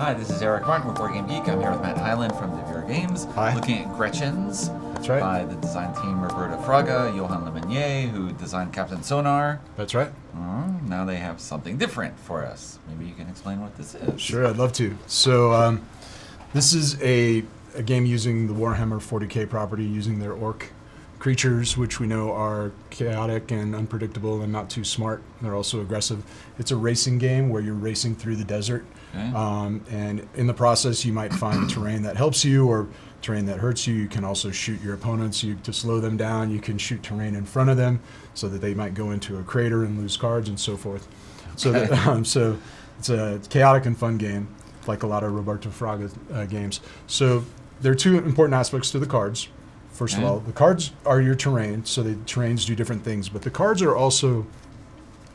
Hi, this is Eric Martin with Board Game Geek. I'm here with Matt Hyland from Devere Games. Hi. Looking at Gretchinz. That's right. By the design team Roberta Fraga, Johan Lemonnier, who designed Captain Sonar. That's right. Now they have something different for us. Maybe you can explain what this is. Sure, I'd love to. So this is a game using the Warhammer 40k property, using their orc creatures, which we know are chaotic and unpredictable and not too smart. They're also aggressive. It's a racing game where you're racing through the desert. Okay. And in the process, you might find terrain that helps you or terrain that hurts you. You can also shoot your opponents to slow them down. You can shoot terrain in front of them so that they might go into a crater and lose cards and so forth. Okay. So it's a chaotic and fun game, like a lot of Roberto Fraga games. So there are two important aspects to the cards. First of all, the cards are your terrain, so the terrains do different things. But the cards are also,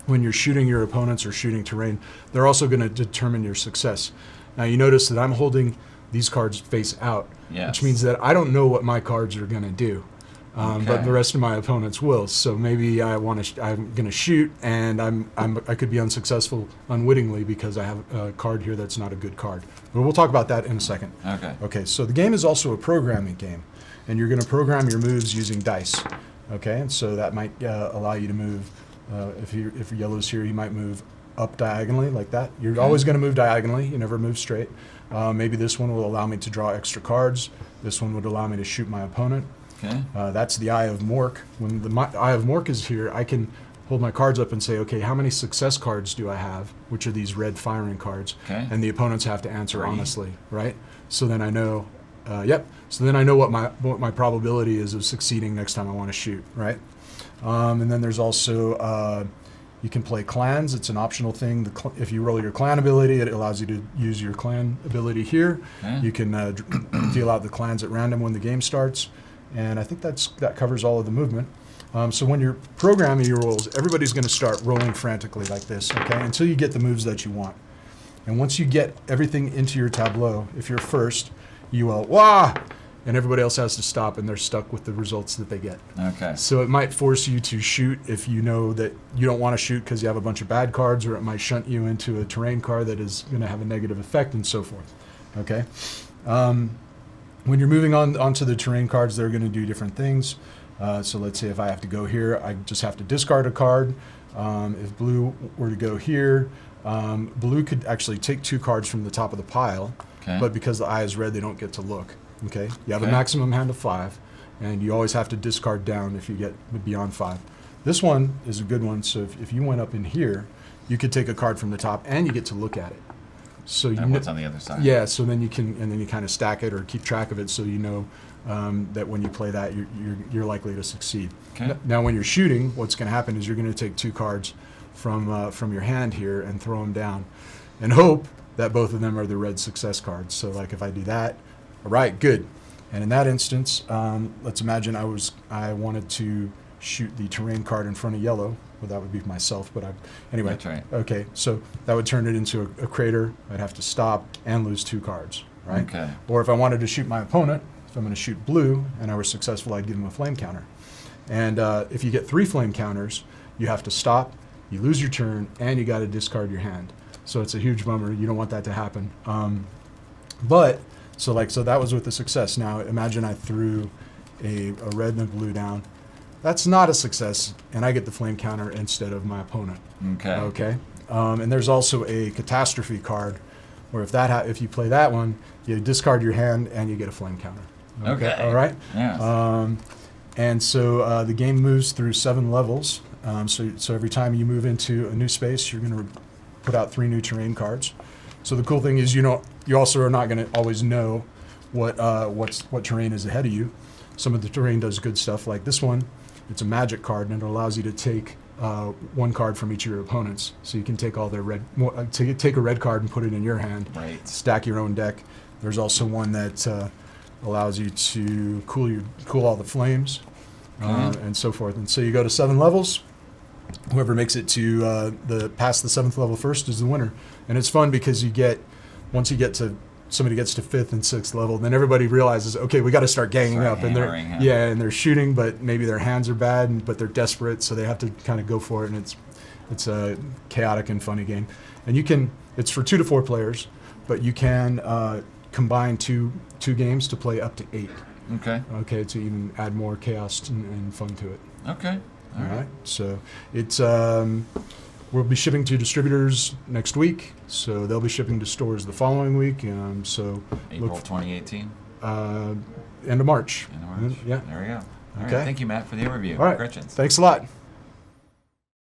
when you're shooting your opponents or shooting terrain, they're also going to determine your success. Now you notice that I'm holding these cards face out, which means that I don't know what my cards are going to do, but the rest of my opponents will. So maybe I'm going to shoot, and I could be unsuccessful unwittingly because I have a card here that's not a good card. But we'll talk about that in a second. Okay. So the game is also a programming game. And you're going to program your moves using dice, okay? And so that might allow you to move. If yellow's here, you might move up diagonally like that. You're always going to move diagonally. You never move straight. Maybe this one will allow me to draw extra cards. This one would allow me to shoot my opponent. Okay. That's the Eye of Mork. When the Eye of Mork is here, I can hold my cards up and say, okay, how many success cards do I have, which are these red firing cards? Okay. And the opponents have to answer honestly, right? So then I know. So then I know what my probability is of succeeding next time I want to shoot, right? And then there's also you can play clans. It's an optional thing. If you roll your clan ability, it allows you to use your clan ability here. Okay. You can deal out the clans at random when the game starts, and I think that covers all of the movement. So when you're programming your rolls, everybody's going to start rolling frantically like this, okay, until you get the moves that you want. And once you get everything into your tableau, if you're first, you will, wah! And everybody else has to stop, and they're stuck with the results that they get. Okay. So it might force you to shoot if you know that you don't want to shoot because you have a bunch of bad cards, or it might shunt you into a terrain card that is going to have a negative effect, and so forth. Okay. When you're moving onto the terrain cards, they're going to do different things. So let's say if I have to go here, I just have to discard a card. If blue were to go here, blue could actually take 2 cards from the top of the pile. Okay. But because the eye is red, they don't get to look. Okay, you have a maximum hand of 5, and you always have to discard down if you get beyond 5. This one is a good one. So if you went up in here, you could take a card from the top, and you get to look at it. So you what's on the other side? Yeah. So then you kind of stack it or keep track of it, so you know that when you play that, you're likely to succeed. Okay. Now, when you're shooting, what's going to happen is you're going to take 2 cards from your hand here and throw them down, and hope that both of them are the red success cards. So like if I do that, all right, good. And in that instance, let's imagine I wanted to shoot the terrain card in front of yellow. Well, that would be myself, but anyway. That's right. Okay, so that would turn it into a crater. I'd have to stop and lose 2 cards, right? Okay. Or if I wanted to shoot my opponent, if I'm going to shoot blue and I was successful, I'd give him a flame counter. And if you get 3 flame counters, you have to stop, you lose your turn, and you got to discard your hand. So it's a huge bummer. You don't want that to happen. So that was with the success. Now imagine I threw a red and a blue down. That's not a success, and I get the flame counter instead of my opponent. Okay. And there's also a catastrophe card, where if you play that one, you discard your hand and you get a flame counter. Okay. All right. Yes. And so the game moves through 7 levels. So every time you move into a new space, you're going to put out 3 new terrain cards. So the cool thing is, you also are not going to always know what terrain is ahead of you. Some of the terrain does good stuff, like this one. It's a magic card, and it allows you to take 1 card from each of your opponents. So you can take all their take a red card and put it in your hand. Right. Stack your own deck. There's also one that allows you to cool all the flames, and so forth. And so you go to 7 levels. Whoever makes it to past the 7th level first is the winner. And it's fun because once somebody gets to 5th and 6th level, then everybody realizes, okay, we got to start ganging up, and they're shooting, but maybe their hands are bad, but they're desperate, so they have to kind of go for it, and it's a chaotic and funny game. And it's for 2 to 4 players. but you can combine two games to play up to 8. Okay. Okay, to even add more chaos and fun to it. Okay. All right. So it's we'll be shipping to distributors next week. So they'll be shipping to stores the following week. So April 2018. End of March. End of March. Yeah. There we go. All Okay. right. Thank you, Matt, for the overview. All right. Gretchinz. Thanks a lot.